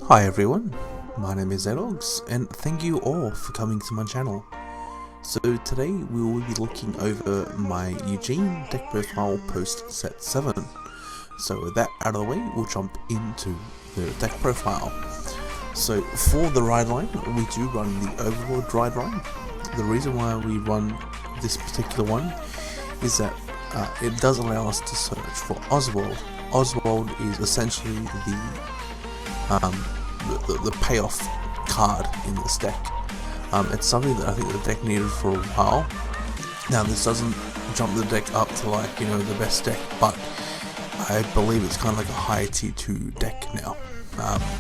Hi everyone, my name is Adawgz and thank you all for coming to my channel. So today we will be looking over my Eugene deck profile post set 7. So with that out of the way, we'll jump into the deck profile. So for the ride line, we do run the Overlord ride line. The reason why we run this particular one is that it does allow us to search for Oswald. Oswald is essentially the payoff card in this deck. It's something that I think the deck needed for a while. Now this doesn't jump the deck up to like, you know, the best deck, but I believe it's kind of like a high tier 2 deck now.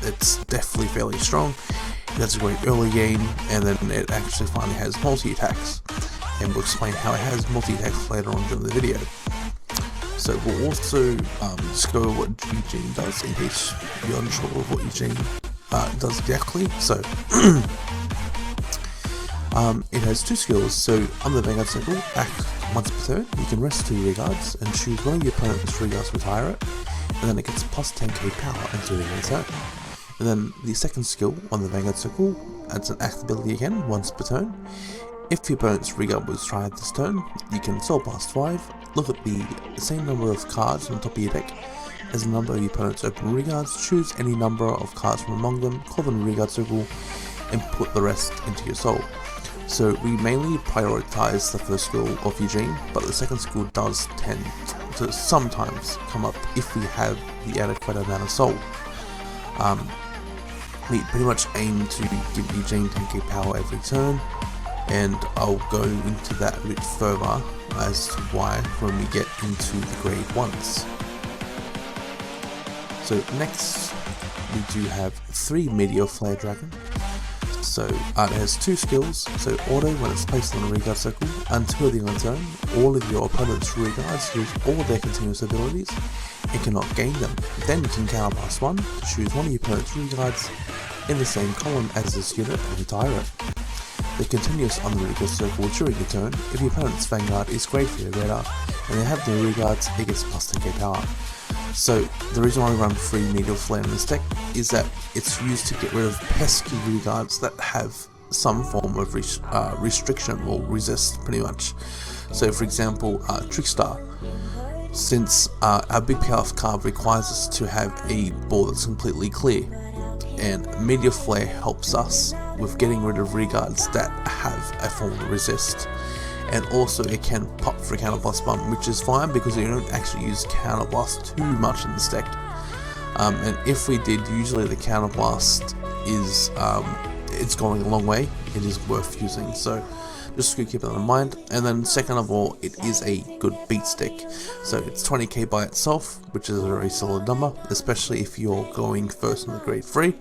It's definitely fairly strong. It has a great early game, and then it actually finally has multi-attacks. And we'll explain how it has multi-attacks later on during the video. So we'll also just go over what Eugene does in case you're unsure of what Eugene does exactly. So it has 2 skills. So on the Vanguard Circle, act once per turn. You can rest 2 regards and choose one of your opponent's regards to retire it, and then it gets plus 10k power until the end of the turn. And then the second skill on the Vanguard Circle adds an act ability again once per turn. If your opponent's regard was retired this turn, you can Soul Blast 5, look at the same number of cards on top of your deck as the number of your opponent's open regards, choose any number of cards from among them, call them a regard circle, and put the rest into your soul. So we mainly prioritize the first skill of Eugene, but the second skill does tend to sometimes come up if we have the adequate amount of soul. We pretty much aim to give Eugene 10k power every turn, and I'll go into that a bit further as to why when we get into the grade 1s. So next we do have 3 Meteor Flare Dragon. So it has 2 skills. So auto when it's placed on the regard circle until the end of the turn, all of your opponent's regards lose all their continuous abilities and cannot gain them. Then you can counter plus 1 to choose one of your opponent's regards in the same column as this unit and retire it. The continuous on the regard circle during your turn. If your opponent's Vanguard is grade 3 or greater and they have no regards, it gets plus 10k power. So the reason why we run 3 Meteor Flare in this deck is that it's used to get rid of pesky regards that have some form of restriction or resist pretty much. So for example, Trickstar. Since our big payoff card requires us to have a board that's completely clear, and Meteor Flare helps us with getting rid of regards that have a form of resist. And also it can pop for a Counterblast bump, which is fine because you don't actually use Counterblast too much in this deck. And if we did, usually the Counterblast is, it's going a long way, it is worth using, so just keep that in mind. And then second of all, it is a good beat stick. So it's 20k by itself, which is a very solid number, especially if you're going first in the grade 3.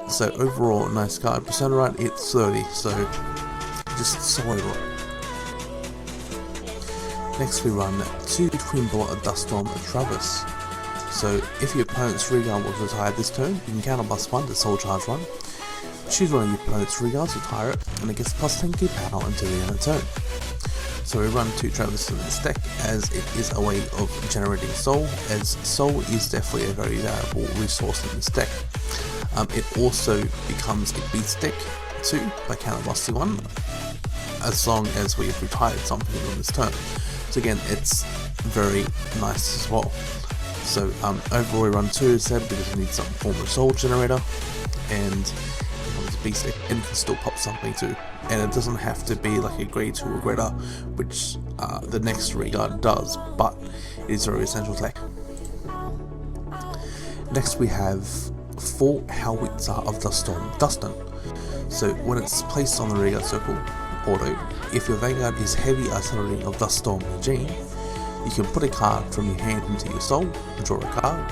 So overall, nice card. Percent right, it's 30, so just solid. Next we run 2 Twin Bullet Duststorm Travis. So if your opponent's regard was retired this turn, you can counter plus 1 to Soul Charge 1. Choose one of your opponent's regards, retire it, and it gets plus 10k power until the end of the turn. So we run 2 Travis in this deck as it is a way of generating soul, as soul is definitely a very valuable resource in this deck. It also becomes a beat stick too by counterblasting 1, as long as we have retired something on this turn. So again, it's very nice as well. So overall we run 2 instead because we need some form of soul generator, and it's a beat stick, and you can still pop something too. And it doesn't have to be like a grade 2 or greater, which the next regard does, but it is a very essential tech. Next we have 4 Howitzer of Duststorm Dustin. So when it's placed on the regard circle, auto, if your Vanguard is heavy artillery of Duststorm Eugene, you can put a card from your hand into your soul, draw a card,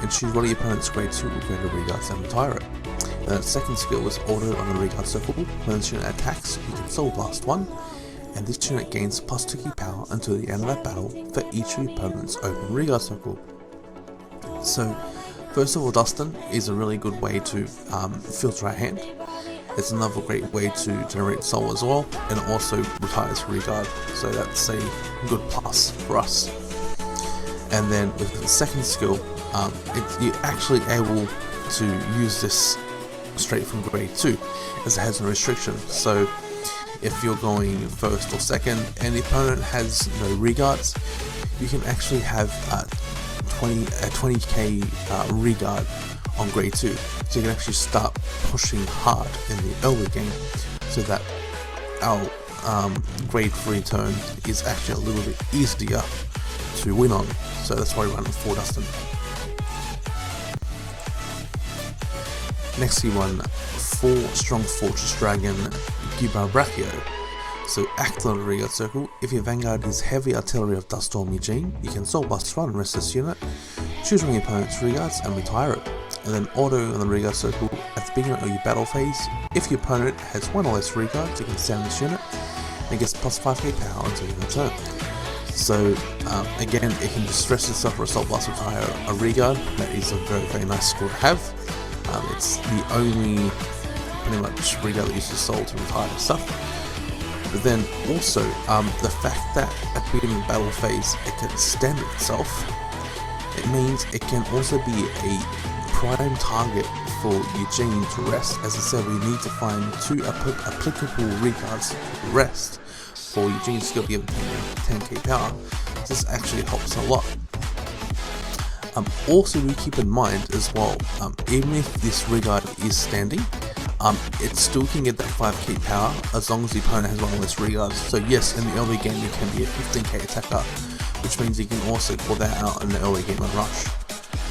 and choose one of your opponent's grade 2 or greater regards and retire it. And the second skill is auto on the regard circle. When this unit attacks, you can Soul Blast 1, and this unit gains plus 2k power until the end of that battle for each of your opponent's open regard circle. So first of all, Dustin is a really good way to filter our hand. It's another great way to generate soul as well, and it also retires regard, so that's a good plus for us. And then with the second skill, you're actually able to use this straight from grade 2, as it has no restriction. So if you're going first or second and the opponent has no reguards, you can actually have 20k reguard on grade 2, so you can actually start pushing hard in the early game, so that our grade 3 turn is actually a little bit easier to win on. So that's why we run 4 Dustin. Next we run 4 Strong Fortress Dragon Gibra Brachio. So act on the reguard circle. If your vanguard is heavy artillery of Duststorm Eugene, you can Soul Blast 1 and rest this unit, choose one of your opponent's reguards and retire it. And then auto on the reguard circle at the beginning of your battle phase. If your opponent has 1 or less reguards, you can stand this unit and gets plus 5k power until your turn. So again, it can just stress itself for Assault Blast retire a reguard. That is a very nice skill to have. It's the only pretty much reguard that uses Soul to retire stuff. But then also the fact that at the beginning of battle phase it can stand itself, it means it can also be a prime target for Eugene to rest. As I said, we need to find 2 applicable reguards to rest for Eugene's skill to give 10k power. This actually helps a lot. Also do keep in mind as well, even if this reguard is standing, it still can get that 5k power as long as the opponent has 1 or less reguards. So yes, in the early game you can be a 15k attacker, which means you can also pull that out in the early game on rush.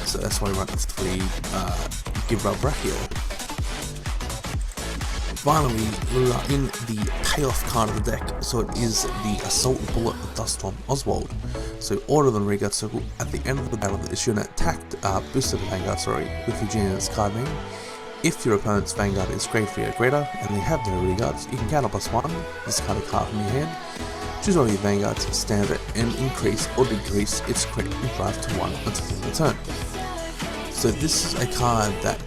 So that's why we run 3 Gibra Brachio. Finally, we are in the payoff card of the deck, so it is the Assault Bullet of Duststorm Oswald. So order the reguard circle at the end of the battle that this unit attacked, boosted the vanguard, with Eugene in its card name. If your opponent's vanguard is grade 3 or greater and they have no reguards, you can counter +1, discard a card from your hand, choose one of your vanguards, stand it, and increase or decrease its crit and drive to 1 until the end of the turn. So this is a card that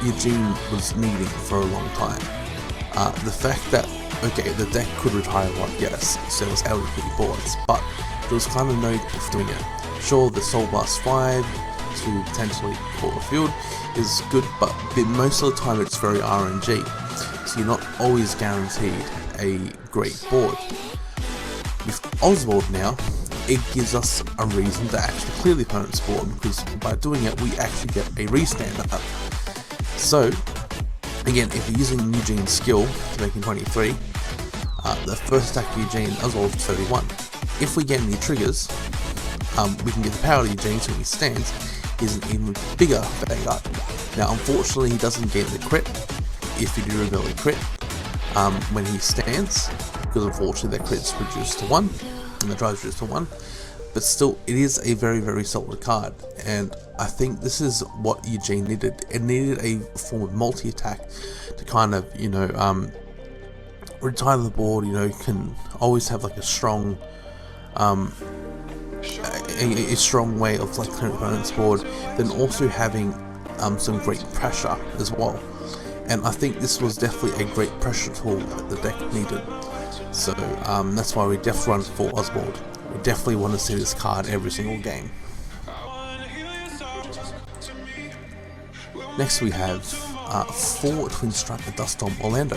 Eugene was needing for a long time. The fact that, okay, the deck could retire 1, yes, so it was able to get boards, but there was kind of no point of doing it. Sure, the Soul Blast 5 to potentially call the field is good, but most of the time it's very RNG, so you're not always guaranteed a great board. With Oswald now, it gives us a reason to actually clear the opponent's board, because by doing it we actually get a restand up. So again, if you're using Eugene's skill to make him 23, the first attack of Eugene Oswald is 31. If we get any triggers, we can get the power of Eugene, so when he stands, he's an even bigger vanguard. Now unfortunately he doesn't get the crit, if you do reveal a crit, when he stands, because unfortunately that crit's reduced to 1, and the drive's reduced to 1, but still it is a very solid card, and I think this is what Eugene needed. It needed a form of multi-attack to kind of, you know, retire the board, you know, you can always have like a strong a strong way of like clearing opponent's board, then also having some great pressure as well. And I think this was definitely a great pressure tool that the deck needed. So that's why we definitely run for Oswald. We definitely want to see this card every single game. Next we have 4 Twin Striker Duststorm Orlando.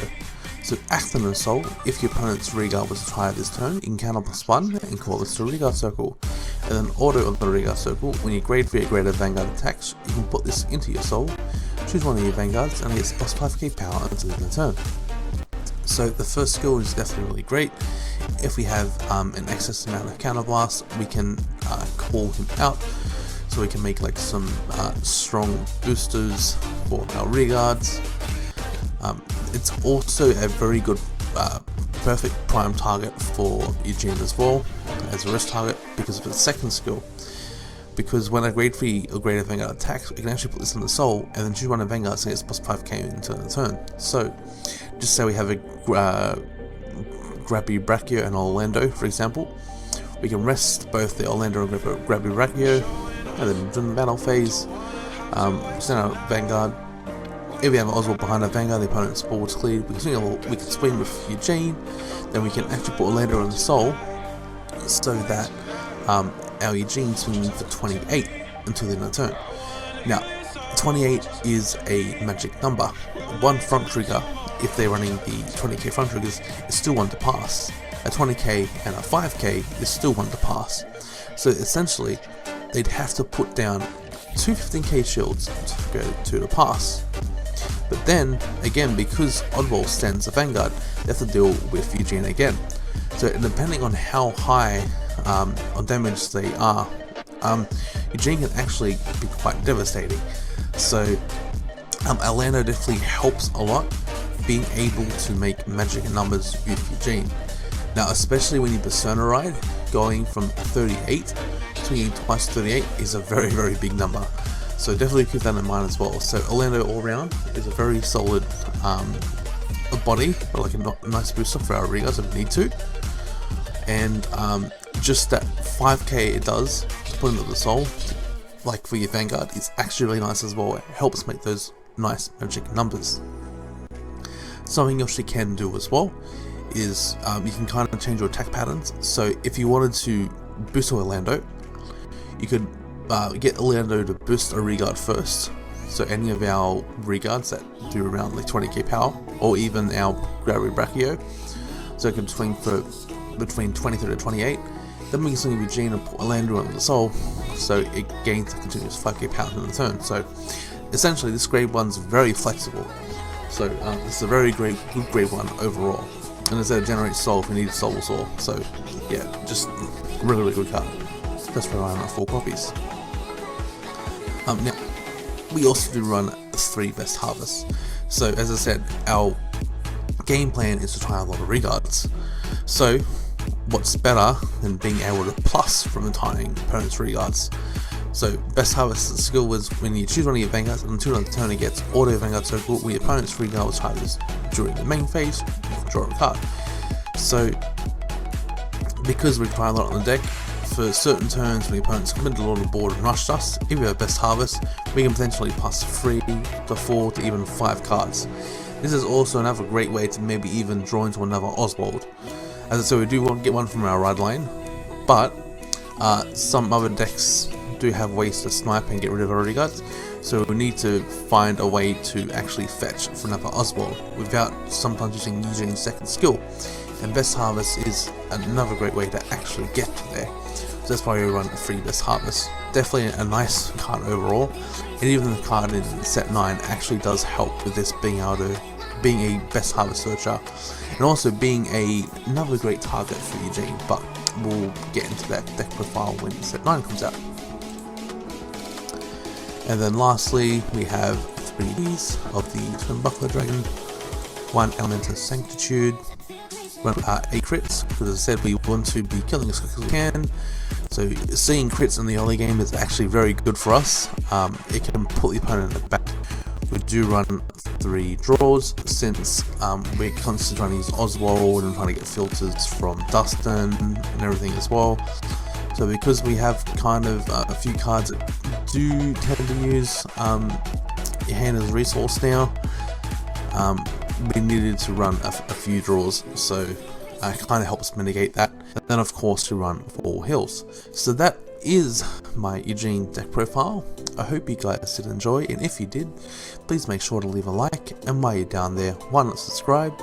So act on the soul. If your opponent's reguard was retired this turn, you can counter +1 and call this to reguard circle. And then auto on the reguard circle, when your grade 3 or greater vanguard attacks, you can put this into your soul, choose one of your vanguards, and it gets plus 5k power until the end of the turn. So the first skill is definitely really great. If we have an excess amount of counterblast, we can call him out, so we can make like some strong boosters for our reguards. It's also a very good, perfect prime target for Eugene as well, as a rest target, because of its second skill. Because when a grade 3 or greater vanguard attacks, we can actually put this in the soul, and then choose one of vanguard, so it's plus 5k until the turn. So, just say we have a Grabby Brachio and Orlando, for example, we can rest both the Orlando and Grabby Brachio, and then during the battle phase, send out vanguard. If we have an Oswald behind our vanguard, the opponent's board's cleared, we can swing with Eugene, then we can actually put Orlando in the soul, so that our Eugene swings for 28 until the end of the turn. Now, 28 is a magic number. One front trigger, if they're running the 20k front triggers, is still one to pass. A 20k and a 5k is still one to pass. So essentially, they'd have to put down two 15k shields to go to the pass. But then, again, because Adawgz stands a Vanguard, they have to deal with Eugene again. So depending on how high on damage they are, Eugene can actually be quite devastating. So Alot definitely helps a lot, being able to make magic numbers with Eugene. Now, especially when you Persona ride, going from 38 to getting twice 38 is a very, very big number. So definitely keep that in mind as well. So Alot all around is a very solid body, like a nice booster for our regards if we need to. And just that 5k it does to put into the soul, like for your Vanguard, is actually really nice as well. It helps make those nice magic numbers. Something else you can do as well is you can kind of change your attack patterns. So if you wanted to boost Alot, you could get Alot to boost a regard first. So any of our regards that do around like 20k power, or even our Gravity Brachio, so it can swing for between 23 to 28. Then we can swing Eugene and put Alot on the soul, so it gains a continuous 5k power in the turn. So essentially, this grade 1's very flexible. So this is a very good grade 1 overall. And instead of generate soul, if we need soul. So yeah, just really good card. That's why I run 4 copies. Now, we also do run 3 best harvests. So as I said, our game plan is to try a lot of regards. So what's better than being able to plus from retiring opponent's regards? So best harvest skill was when you choose one of your Vanguards and until the turn it gets auto Vanguard circle with your opponent's regard was harvest during the main phase, you can draw a card. So because we try a lot on the deck, for certain turns when the opponent's committed a lot on the board and rushed us, if we have best harvest, we can potentially plus 3 to 4 to even 5 cards. This is also another great way to maybe even draw into another Oswald. As I said, we do want to get one from our ride line, but some other decks do have ways to snipe and get rid of our regards, so we need to find a way to actually fetch for another Oswald without sometimes using Eugene's second skill. And best harvest is another great way to actually get to there. So that's why we run a 3 best harvest. Definitely a nice card overall, and even the card in set 9 actually does help with this being a best harvest searcher, and also being another great target for Eugene. But we'll get into that deck profile when set 9 comes out. And then lastly, we have 3 Bs of the Twin Buckler Dragon, 1 Elemental Sanctitude, 8 crits, because as I said, we want to be killing as quick as we can. So seeing crits in the early game is actually very good for us. It can put the opponent in the back. We do run 3 draws, since we're constantly trying to use Oswald and trying to get filters from Dustin and everything as well. So because we have kind of a few cards that do tend to use your hand as a resource now, we needed to run a few draws, so it kind of helps mitigate that. And then of course we run 4 hills. So that is my Eugene deck profile. I hope you guys did enjoy, and if you did, please make sure to leave a like, and while you're down there, why not subscribe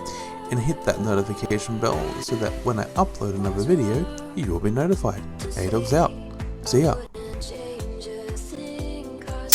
and hit that notification bell so that when I upload another video, you will be notified. Adawgz out. See ya.